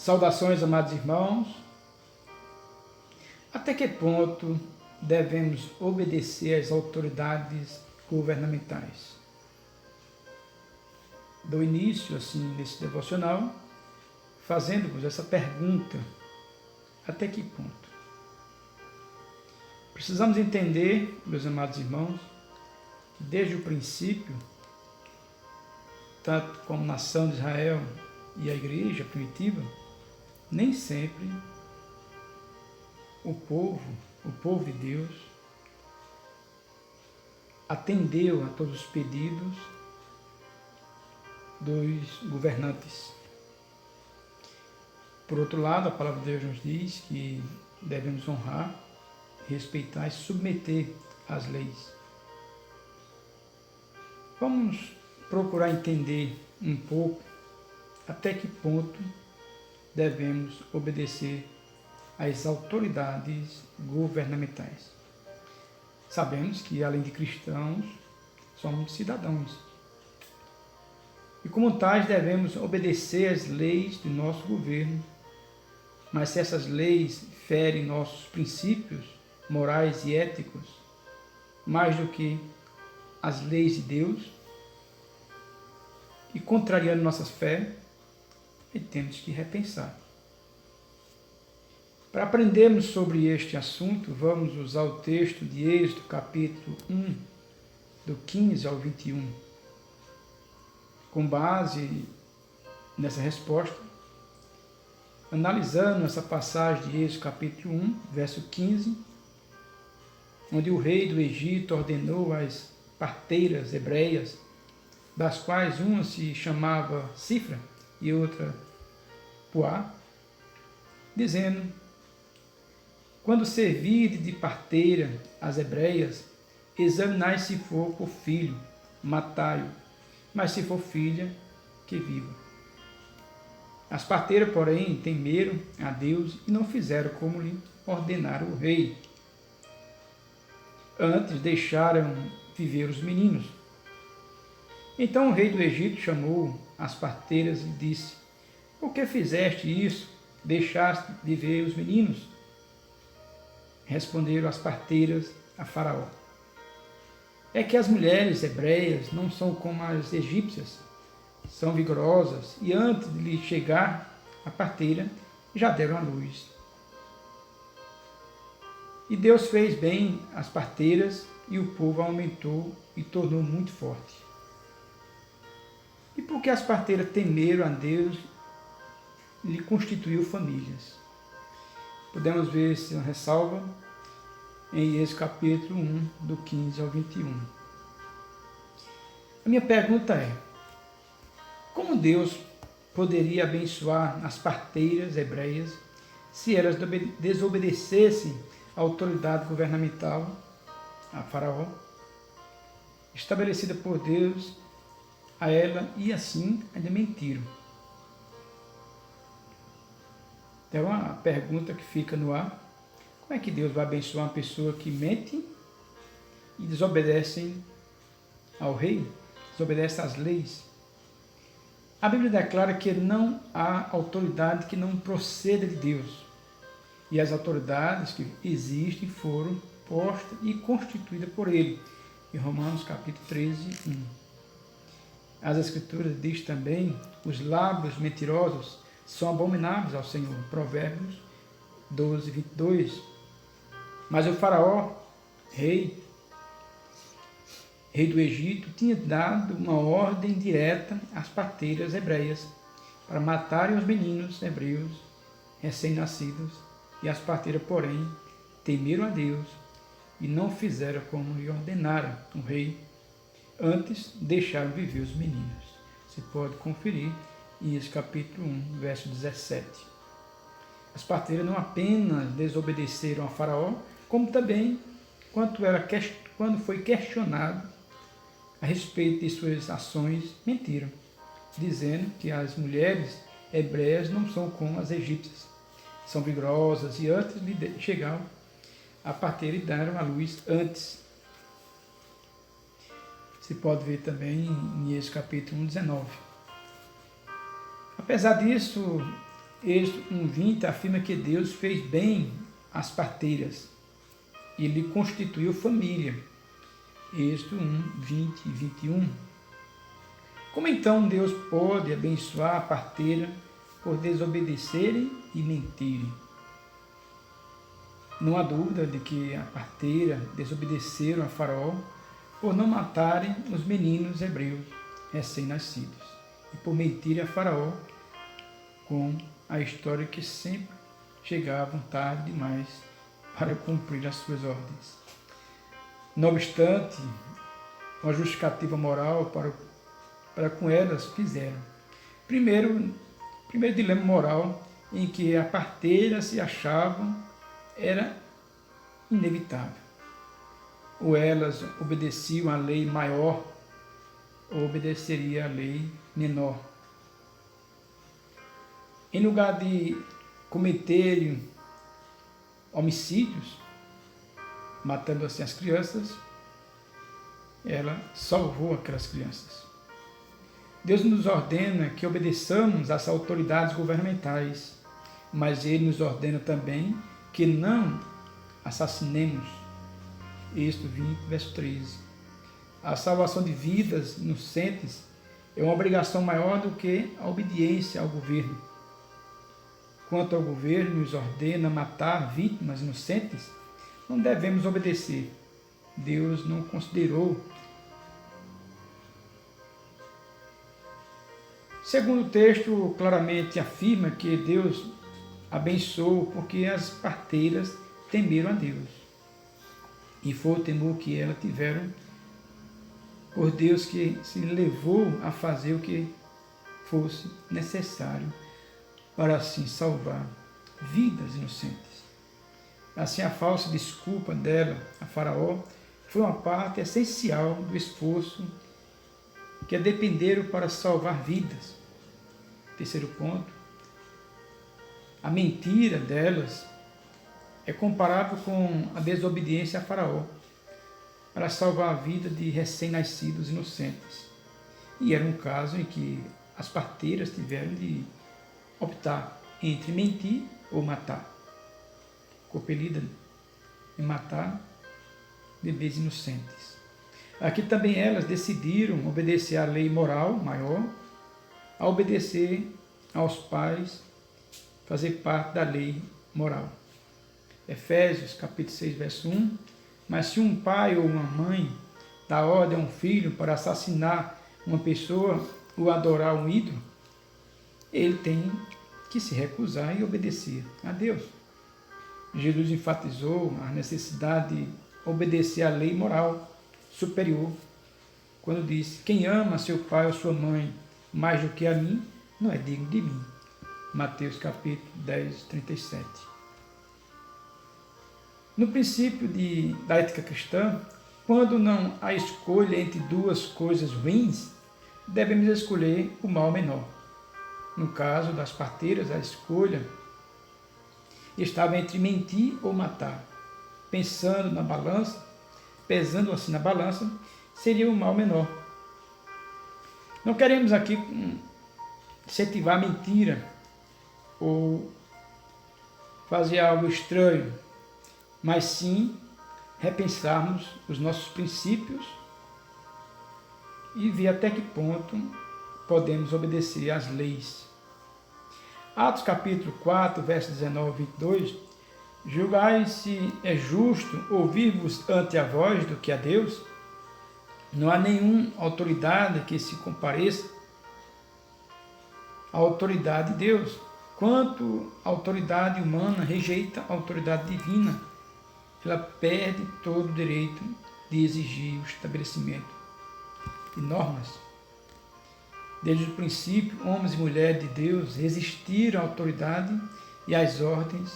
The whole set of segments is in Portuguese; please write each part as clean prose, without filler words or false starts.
Saudações, amados irmãos. Até que ponto devemos obedecer às autoridades governamentais? Dou início, assim, nesse devocional, fazendo-vos essa pergunta: até que ponto? Precisamos entender, meus amados irmãos, que desde o princípio, tanto como nação de Israel e a igreja primitiva, nem sempre o povo de Deus, atendeu a todos os pedidos dos governantes. Por outro lado, a palavra de Deus nos diz que devemos honrar, respeitar e submeter às leis. Vamos procurar entender um pouco até que ponto devemos obedecer às autoridades governamentais. Sabemos que, além de cristãos, somos cidadãos. E como tais, devemos obedecer às leis do nosso governo. Mas se essas leis ferem nossos princípios morais e éticos, mais do que as leis de Deus, e contrariando nossa fé, temos que repensar. Para aprendermos sobre este assunto, vamos usar o texto de Êxodo, capítulo 1, do 15 ao 21. Com base nessa resposta, analisando essa passagem de Êxodo, capítulo 1, verso 15, onde o rei do Egito ordenou às parteiras hebreias, das quais uma se chamava Cifra e outra Puá, dizendo: quando servirdes de parteira as hebreias, examinai se for por filho, matai-o, mas se for filha, que viva. As parteiras, porém, temeram a Deus e não fizeram como lhe ordenara o rei. Antes deixaram viver os meninos. Então o rei do Egito chamou as parteiras e disse: por que fizeste isso? Deixaste viver os meninos? Responderam as parteiras a Faraó: é que as mulheres hebreias não são como as egípcias, são vigorosas, e antes de lhe chegar a parteira, já deram à luz. E Deus fez bem às parteiras, e o povo aumentou e tornou muito forte. E porque as parteiras temeram a Deus, lhe constituiu famílias. Podemos ver essa ressalva em Êxodo capítulo 1, do 15 ao 21. A minha pergunta é: como Deus poderia abençoar as parteiras hebreias se elas desobedecessem à autoridade governamental, a Faraó, estabelecida por Deus a ela, e assim ainda mentiram? Então, uma pergunta que fica no ar: como é que Deus vai abençoar uma pessoa que mente e desobedece ao rei, desobedece às leis? A Bíblia declara que não há autoridade que não proceda de Deus. E as autoridades que existem foram postas e constituídas por Ele. Em Romanos capítulo 13, 1. As Escrituras diz também: os lábios mentirosos são abomináveis ao Senhor. Provérbios 12, 22. Mas o Faraó, rei do Egito, tinha dado uma ordem direta às parteiras hebreias para matarem os meninos hebreus recém-nascidos, e as parteiras, porém, temeram a Deus e não fizeram como lhe ordenara o rei, antes deixaram viver os meninos. Você pode conferir em esse capítulo 1, verso 17. As parteiras não apenas desobedeceram a Faraó, como também, quando foi questionado a respeito de suas ações, mentiram, dizendo que as mulheres hebreias não são como as egípcias, são vigorosas, e antes de chegar a parteira e deram à luz antes. Se pode ver também em Êxodo capítulo 1, 19. Apesar disso, Êxodo 1:20 afirma que Deus fez bem às parteiras e lhe constituiu família. Êxodo 1:20 e 21. Como então Deus pode abençoar a parteira por desobedecerem e mentirem? Não há dúvida de que a parteira desobedeceram a Faraó por não matarem os meninos hebreus recém-nascidos e por mentirem a Faraó com a história que sempre chegavam tarde demais para cumprir as suas ordens. Não obstante, uma justificativa moral para com elas fizeram. Primeiro dilema moral em que a parteira se achavam era inevitável. Ou elas obedeciam à lei maior, ou obedeceria à lei menor. Em lugar de cometerem homicídios, matando assim as crianças, ela salvou aquelas crianças. Deus nos ordena que obedeçamos às autoridades governamentais, mas Ele nos ordena também que não assassinemos. Êxodo 20, verso 13. A salvação de vidas inocentes é uma obrigação maior do que a obediência ao governo. Quanto ao governo nos ordena matar vítimas inocentes, não devemos obedecer. Deus não considerou. Segundo o texto, claramente afirma que Deus abençoou porque as parteiras temeram a Deus. E foi o temor que elas tiveram por Deus que se levou a fazer o que fosse necessário para assim salvar vidas inocentes. Assim, a falsa desculpa dela a Faraó foi uma parte essencial do esforço que é dependeram para salvar vidas. Terceiro ponto, a mentira delas é comparável com a desobediência a Faraó para salvar a vida de recém-nascidos inocentes. E era um caso em que as parteiras tiveram de optar entre mentir ou matar. Compelida em matar bebês inocentes. Aqui também elas decidiram obedecer à lei moral maior, a obedecer aos pais, fazer parte da lei moral. Efésios capítulo 6, verso 1. Mas se um pai ou uma mãe dá ordem a um filho para assassinar uma pessoa ou adorar um ídolo, ele tem que se recusar e obedecer a Deus. Jesus enfatizou a necessidade de obedecer à lei moral superior, quando disse: quem ama seu pai ou sua mãe mais do que a mim, não é digno de mim. Mateus capítulo 10, 37. No princípio da ética cristã, quando não há escolha entre duas coisas ruins, devemos escolher o mal menor. No caso das parteiras, a escolha estava entre mentir ou matar. Pesando assim na balança, seria o mal menor. Não queremos aqui incentivar a mentira ou fazer algo estranho, mas sim repensarmos os nossos princípios e ver até que ponto podemos obedecer às leis. Atos capítulo 4, versos 19 e 22, julgai se é justo ouvir-vos ante a vós do que a Deus. Não há nenhuma autoridade que se compareça à autoridade de Deus. Quanto a autoridade humana rejeita a autoridade divina, ela perde todo o direito de exigir o estabelecimento de normas. Desde o princípio, homens e mulheres de Deus resistiram à autoridade e às ordens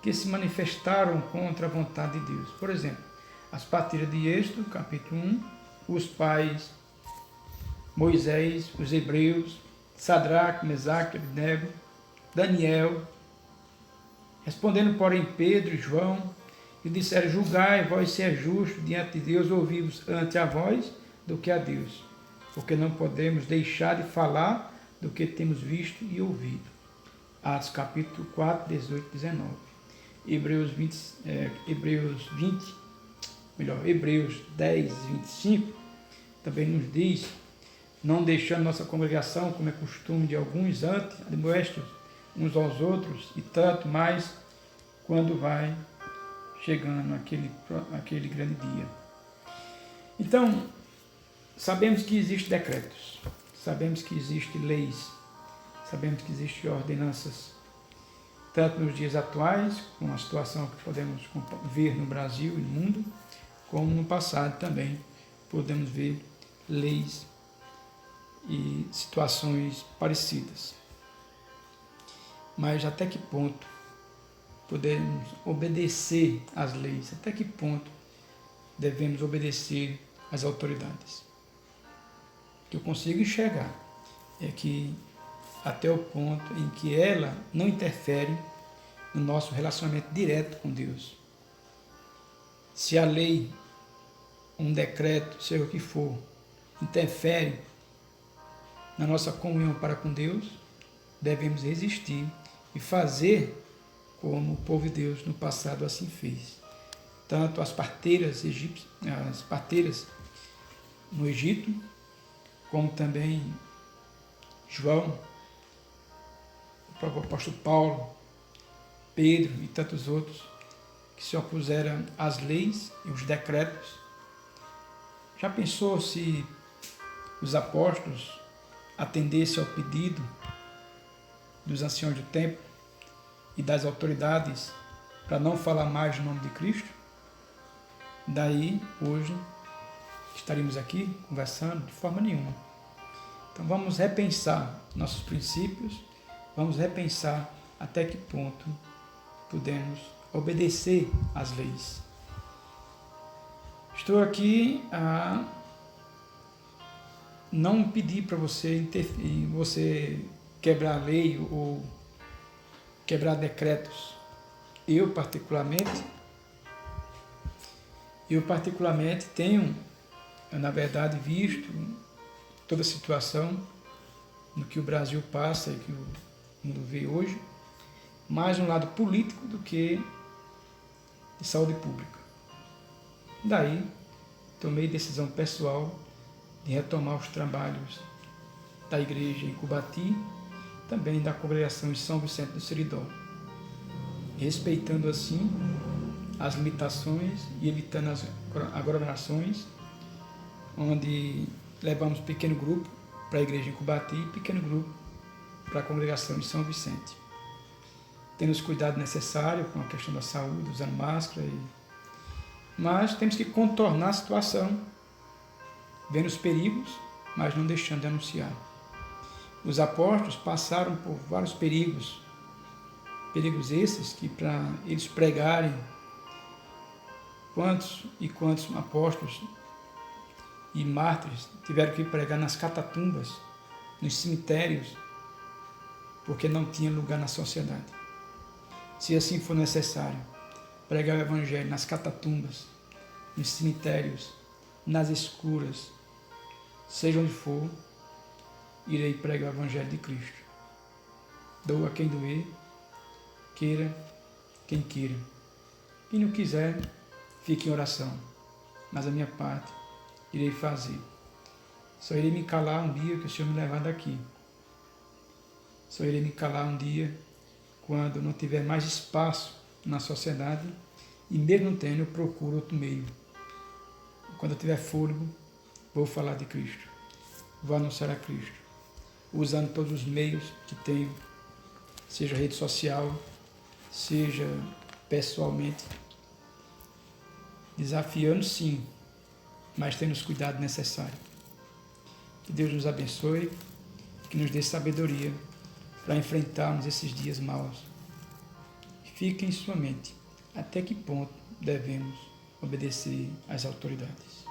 que se manifestaram contra a vontade de Deus. Por exemplo, as parteiras de Êxodo, capítulo 1, os pais, Moisés, os hebreus, Sadraque, Mesaque, Abednego, Daniel, respondendo, porém, Pedro e João, e disseram: julgai vós se é justo diante de Deus ouvir-vos ante a vós do que a Deus, porque não podemos deixar de falar do que temos visto e ouvido. Atos capítulo 4, 18 e 19. Hebreus 10, 25, também nos diz: não deixando nossa congregação, como é costume de alguns, antes admoestos uns aos outros, e tanto mais quando vai chegando aquele grande dia. Então, sabemos que existem decretos, sabemos que existem leis, sabemos que existem ordenanças, tanto nos dias atuais, com a situação que podemos ver no Brasil e no mundo, como no passado também podemos ver leis e situações parecidas. Mas até que ponto podemos obedecer às leis? Até que ponto devemos obedecer às autoridades? O que eu consigo enxergar é que até o ponto em que ela não interfere no nosso relacionamento direto com Deus. Se a lei, um decreto, seja o que for, interfere na nossa comunhão para com Deus, devemos resistir e fazer como o povo de Deus no passado assim fez. Tanto as parteiras no Egito, como também João, o próprio apóstolo Paulo, Pedro e tantos outros que se opuseram às leis e os decretos. Já pensou se os apóstolos atendessem ao pedido dos anciãos do templo e das autoridades para não falar mais no nome de Cristo? Daí, hoje, estaríamos aqui conversando de forma nenhuma. Então vamos repensar nossos princípios, vamos repensar até que ponto podemos obedecer às leis. Estou aqui a não pedir para você quebrar a lei ou quebrar decretos. Eu particularmente tenho, na verdade, visto toda a situação no que o Brasil passa e que o mundo vê hoje, mais um lado político do que de saúde pública. Daí, tomei decisão pessoal de retomar os trabalhos da igreja em Cubati, também da congregação em São Vicente do Seridó, respeitando assim as limitações e evitando as aglomerações, onde levamos pequeno grupo para a igreja em Cubati e pequeno grupo para a congregação em São Vicente. Tendo os cuidados necessários com a questão da saúde, usando máscara, mas temos que contornar a situação, vendo os perigos, mas não deixando de anunciar. Os apóstolos passaram por vários perigos esses que para eles pregarem, quantos e quantos apóstolos e mártires tiveram que pregar nas catatumbas, nos cemitérios, porque não tinha lugar na sociedade. Se assim for necessário, pregar o Evangelho nas catatumbas, nos cemitérios, nas escuras, seja onde for, irei pregar o Evangelho de Cristo. Doa quem doer, queira quem queira. Quem não quiser, fique em oração, mas a minha parte irei fazer. Só irei me calar um dia que o Senhor me levar daqui. Só irei me calar um dia quando não tiver mais espaço na sociedade e mesmo tendo, eu procuro outro meio. Quando eu tiver fôlego, vou falar de Cristo. Vou anunciar a Cristo, usando todos os meios que tenho, seja rede social, seja pessoalmente, desafiando sim, mas tendo os cuidados necessários. Que Deus nos abençoe, que nos dê sabedoria para enfrentarmos esses dias maus. Fique em sua mente até que ponto devemos obedecer às autoridades.